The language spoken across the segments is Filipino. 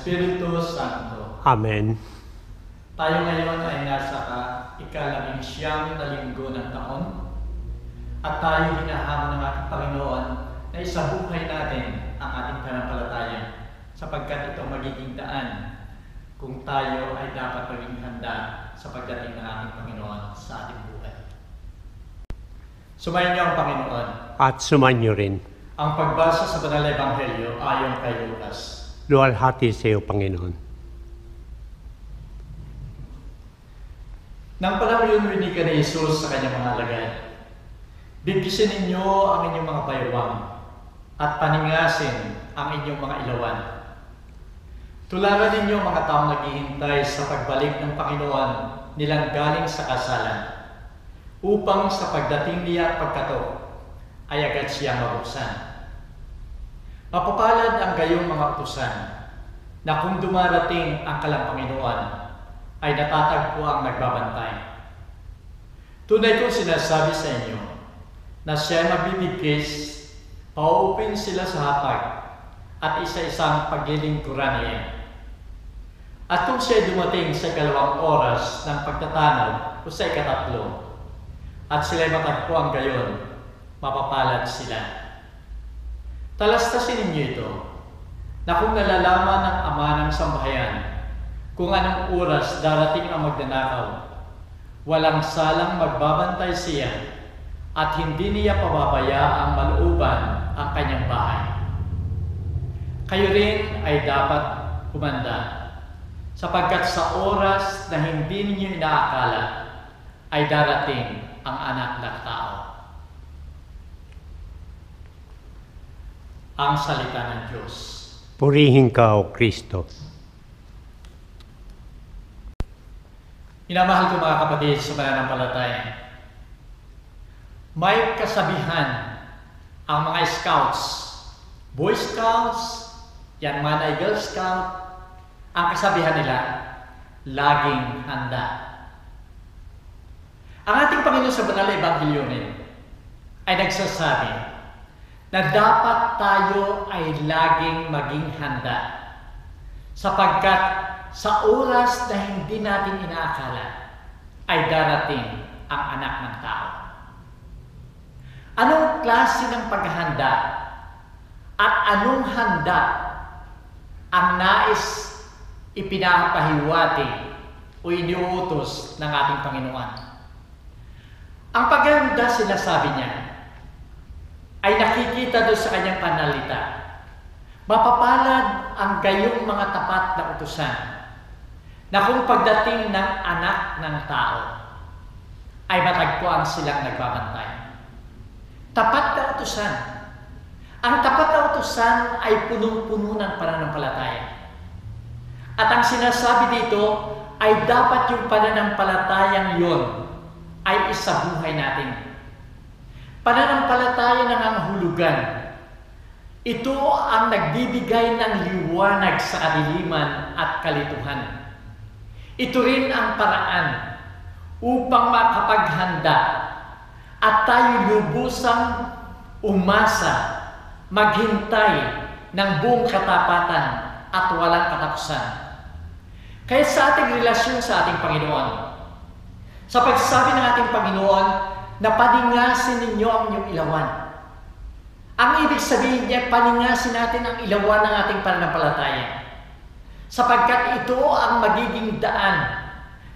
Espiritu Santo. Amen. Tayo ngayon ay nasa ika-19 na linggo ng taon at tayo hinahamon ng ating Panginoon na isabuhay natin ang ating pananampalataya sapagkat ito magiging daan kung tayo ay dapat maging handa sa pagdating ng ating Panginoon sa ating buhay. Sumayin niyo ang Panginoon. At sumanyo rin. Ang pagbasa sa Banal na Ebanghelyo ayon kay Lucas. Luwalhati sa iyo, Panginoon. Nang panahon yun, winika ni Jesus sa kanyang mga alagad, bigkisin ninyo ang inyong mga baywang at paningasin ang inyong mga ilawan. Tularan ninyo mga taong naghihintay sa pagbalik ng Panginoon nilang galing sa kasalan, upang sa pagdating niya at pagkato ay agad siyang mabuksan. Mapapalad ang gayong mga utusan na kung dumarating ang kalang Panginoon ay natatagpo ang nagbabantay. Tunay kong sinasabi sa inyo na siya magbibigkis, pauupin sila sa hapag at isa-isang paglilingkuran niya. At kung siya dumating sa 2 oras ng pagtatanaw o sa 3 at sila'y matagpo ang gayon, mapapalad sila. Talastasin ninyo ito na kung nalalaman ng ama ng sambahayan kung anong oras darating ang magnanakaw, walang salang magbabantay siya at hindi niya pababayaang malooban ang kanyang bahay. Kayo rin ay dapat kumanda sapagkat sa oras na hindi ninyo inaakala ay darating ang anak ng tao. Ang salita ng Diyos. Purihin ka, O Kristo. Minamahal ko mga kapatid sa pananampalataya, may kasabihan ang mga Scouts, Boy Scouts, yan man ay Girl Scout, ang kasabihan nila, laging handa. Ang ating Panginoon sa Banal na Ebanghelyo ay nagsasabi na dapat tayo ay laging maging handa sapagkat sa oras na hindi natin inaakala ay darating ang anak ng tao. Anong klase ng paghahanda at anong handa ang nais ipinapahiwati o iniuutos ng ating Panginoon? Ang paghahanda, sinasabi niya, ay nakikita doon sa kanyang panalita. Mapapalad ang gayong mga tapat na utusan na kung pagdating ng anak ng tao ay matagpuan silang nagbabantay. Tapat na utusan. Ang tapat na utusan ay punong-puno ng pananampalataya. At ang sinasabi dito ay dapat yung pananampalatayang yon ay isabuhay natin. Pananampalataya ng hulugan. Ito ang nagbibigay ng liwanag sa kadiliman at kalituhan. Ito rin ang paraan upang makapaghanda at tayo lubusang umasa, maghintay ng buong katapatan at walang katapusan. Kaya sa ating relasyon sa ating Panginoon, sa pagsabi ng ating Panginoon, na paningasin ninyo ang inyong ilawan. Ang ibig sabihin niya, paningasin natin ang ilawan ng ating pananampalataya. Sapagkat ito ang magiging daan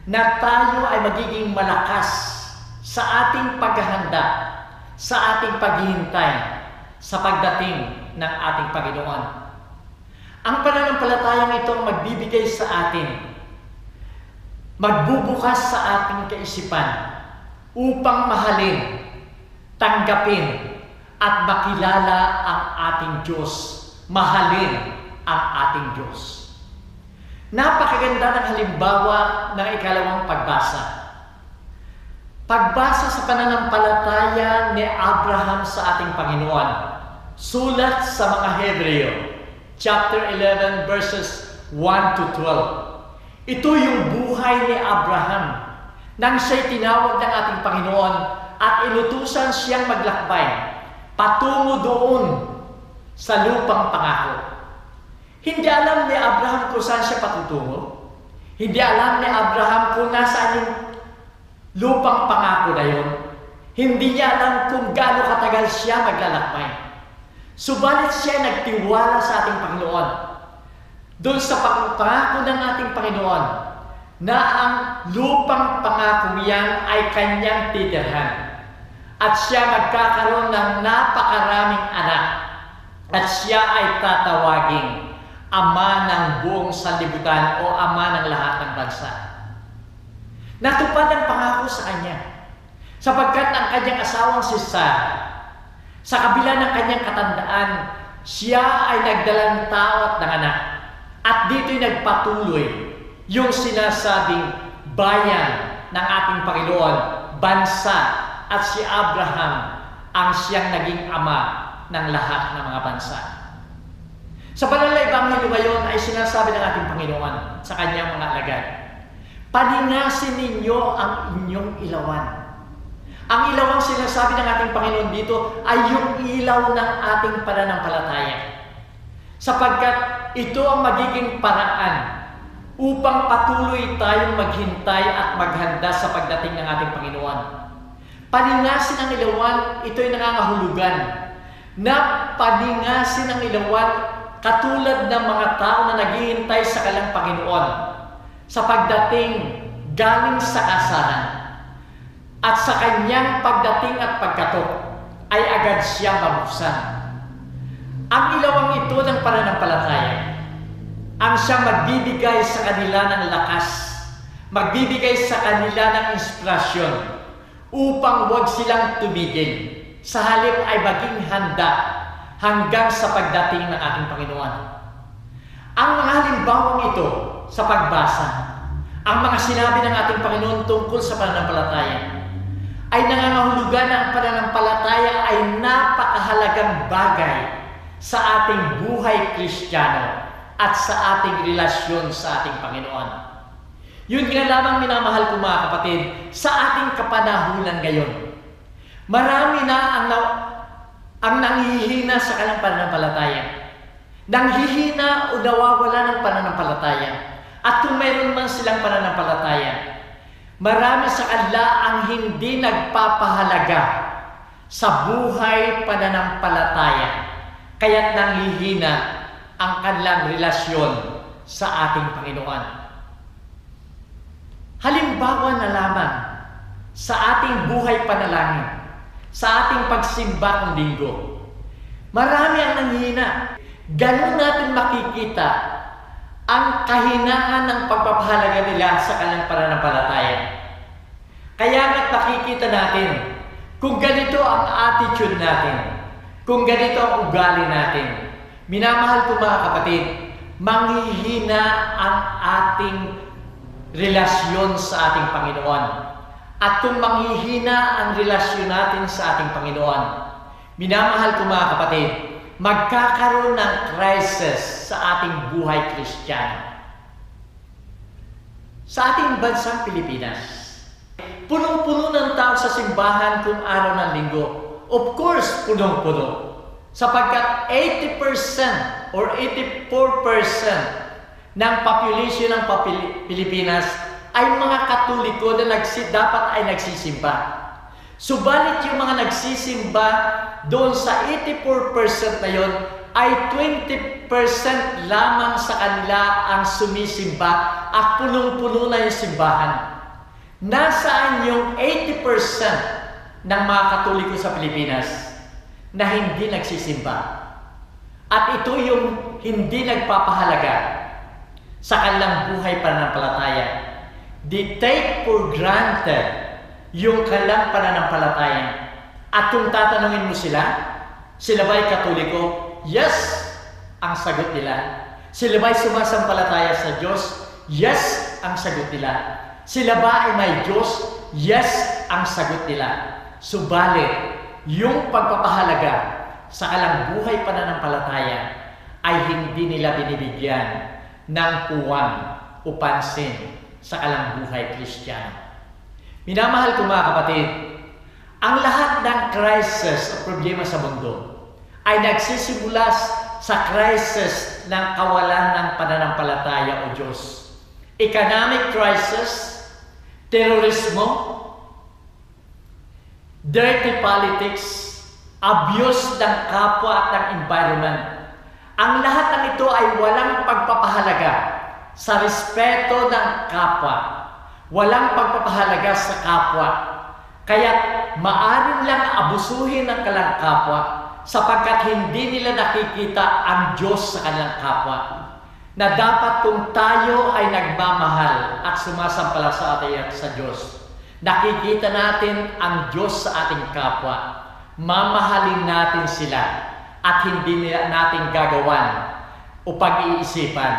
na tayo ay magiging malakas sa ating paghahanda, sa ating paghihintay, sa pagdating ng ating Panginoon. Ang pananampalatayang ito ang magbibigay sa atin, magbubukas sa ating kaisipan, upang mahalin, tanggapin, at makilala ang ating Diyos. Mahalin ang ating Diyos. Napakaganda ng halimbawa ng 2 pagbasa. Pagbasa sa pananampalataya ni Abraham sa ating Panginoon. Sulat sa mga Hebreo, chapter 11, verses 1 to 12. Ito yung buhay ni Abraham nang siya'y tinawag ng ating Panginoon at inutusan siyang maglakbay patungo doon sa lupang pangako. Hindi alam ni Abraham kung kung saan siya patutungo. Hindi alam ni Abraham kung nasaan yung lupang pangako na yun. Hindi niya alam kung gaano katagal siya maglalakbay. Subalit siya nagtiwala sa ating Panginoon. Doon sa pangako ng ating Panginoon na ang lupang pangako niyan ay kanyang titirhan. At siya magkakaroon ng napakaraming anak. At siya ay tatawaging Ama ng buong sanlibutan o Ama ng lahat ng bansa. Natupad ang pangako sa kanya. Sapagkat ang kanyang asawang si Sarah, sa kabila ng kanyang katandaan, siya ay nagdalang tao at nanganak. At dito'y nagpatuloy yung sinasabing bayan ng ating Panginoon, bansa, at si Abraham ang siyang naging ama ng lahat ng mga bansa. Sa banal na ebanghelyo ngayon ay sinasabi ng ating Panginoon sa kanyang mga alagad, paningasin ninyo ang inyong ilawan. Ang ilaw ang sinasabi ng ating Panginoon dito ay yung ilaw ng ating pananampalataya. Sapagkat ito ang magiging paraan upang patuloy tayong maghintay at maghanda sa pagdating ng ating Panginoon. Paningasin ang ilawan, ito'y nangangahulugan na paningasin ang ilawan katulad ng mga tao na naghihintay sa kanilang Panginoon sa pagdating galing sa kasalan. At sa kanyang pagdating at pagkatok ay agad siyang mabuksan. Ang ilawang ito ng pananampalataya ang siyang magbibigay sa kanila ng lakas, magbibigay sa kanila ng inspirasyon upang huwag silang tumigil. Sa halip ay maging handa hanggang sa pagdating ng ating Panginoon. Ang mga halimbawang ito sa pagbasa, ang mga sinabi ng ating Panginoon tungkol sa pananampalataya, ay nangangahulugan na ang pananampalataya ay napakahalagang bagay sa ating buhay Kristiyano at sa ating relasyon sa ating Panginoon. Yun nga lamang minamahal ko mga kapatid, sa ating kapanahunan ngayon. Marami na ang nanghihina sa kanilang pananampalataya. Nanghihina o nawawala ng pananampalataya. At kung mayroon man silang pananampalataya, marami sa kanila ang hindi nagpapahalaga sa buhay pananampalataya, kaya't nanghihina ang kanilang relasyon sa ating Panginoon. Halimbawa na lamang sa ating buhay panalangin, sa ating pagsimba ng linggo, marami ang nanghihina. Ganun natin makikita ang kahinaan ng pagpapahalaga nila sa kanilang pananampalataya. Kaya nga't nakikita natin kung ganito ang attitude natin, kung ganito ang ugali natin. Minamahal ko mga kapatid, manghihina ang ating relasyon sa ating Panginoon. At kung manghihina ang relasyon natin sa ating Panginoon, minamahal ko mga kapatid, magkakaroon ng crisis sa ating buhay Kristiyano. Sa ating bansang Pilipinas, punong-puno ng tao sa simbahan kung araw ng linggo. Of course, punong-puno. Sapagkat 80% or 84% ng population ng Pilipinas ay mga Katoliko na dapat ay nagsisimba. Subalit yung mga nagsisimba doon sa 84% na yon ay 20% lamang sa kanila ang sumisimba at punong-puno na yung simbahan. Nasaan yung 80% ng mga Katoliko sa Pilipinas na hindi nagsisimba? At ito yung hindi nagpapahalaga sa kanilang buhay pananampalataya. They take for granted yung kanilang pananampalataya. At kung tatanungin mo sila ba'y Katoliko? Yes, ang sagot nila. Sila ba'y sumasampalataya sa Diyos? Yes, ang sagot nila. Sila ba ay may Diyos? Yes, ang sagot nila. Subalit, yung pagpapahalaga sa kanilang buhay pananampalataya ay hindi nila binibigyan ng puwang o pansin sa kanilang buhay Kristiyano. Minamahal ko mga kapatid, ang lahat ng crisis o problema sa mundo ay nagsisimula sa crisis ng kawalan ng pananampalataya o Diyos. Economic crisis, terorismo, dirty politics, abuse ng kapwa at ng environment. Ang lahat ng ito ay walang pagpapahalaga sa respeto ng kapwa. Walang pagpapahalaga sa kapwa. Kaya maaring lang abusuhin ng kanilang kapwa sapagkat hindi nila nakikita ang Diyos sa kanilang kapwa. Na dapat kung tayo ay nagmamahal at sumasampalataya sa Diyos, nakikita natin ang Diyos sa ating kapwa. Mamahalin natin sila at hindi natin gagawan o pag-iisipan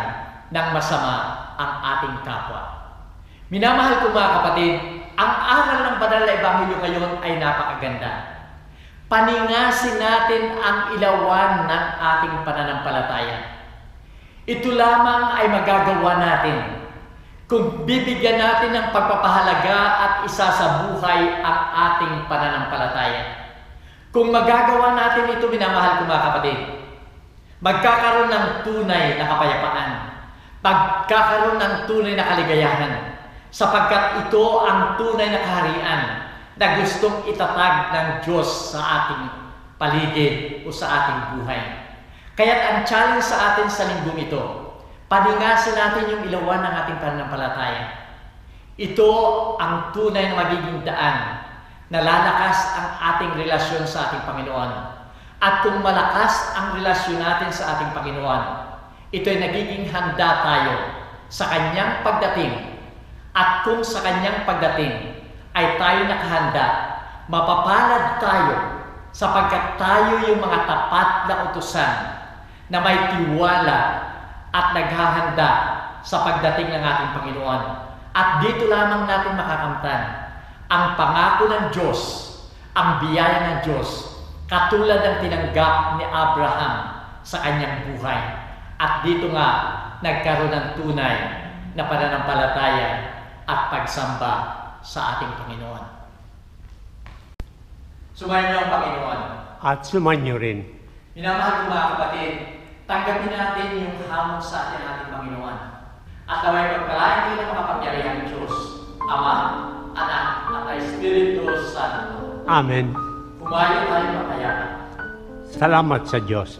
ng masama ang ating kapwa. Minamahal ko mga kapatid, ang aral ng banal na ebanghelyo ngayon ay napakaganda. Paningasin natin ang ilawan ng ating pananampalataya. Ito lamang ay magagawa natin kung bibigyan natin ng pagpapahalaga at isasabuhay ang ating pananampalataya. Kung magagawa natin ito, minamahal ko mga kapatid, magkakaroon ng tunay na kapayapaan, magkakaroon ng tunay na kaligayahan, sapagkat ito ang tunay na kaharian na gustong itatag ng Diyos sa ating paligid o sa ating buhay. Kaya't ang challenge sa atin sa linggong ito, paningasin natin yung ilawan ng ating pananampalataya. Ito ang tunay na magiging daan na lalakas ang ating relasyon sa ating Panginoon. At kung malakas ang relasyon natin sa ating Panginoon, ito ay nagiging handa tayo sa Kanyang pagdating. At kung sa Kanyang pagdating ay tayo nakahanda, mapapalad tayo sapagkat tayo yung mga tapat na utusan na may tiwala at naghahanda sa pagdating ng ating Panginoon. At dito lamang natin makakamtan ang pangako ng Diyos, ang biyaya ng Diyos, katulad ng tinanggap ni Abraham sa kanyang buhay. At dito nga, nagkaroon ng tunay na pananampalataya at pagsamba sa ating Panginoon. Sumayin niyo ang Panginoon. At sumanyo rin. Minamahal ko mga kapatid, tanggapin natin yung hamon sa ating Panginoon. At naway pagpalain kayo ng makapangyarihang Diyos, Ama, Anak, at Espiritu Santo. Amen. Humayo tayo mapayapa. Salamat sa Diyos.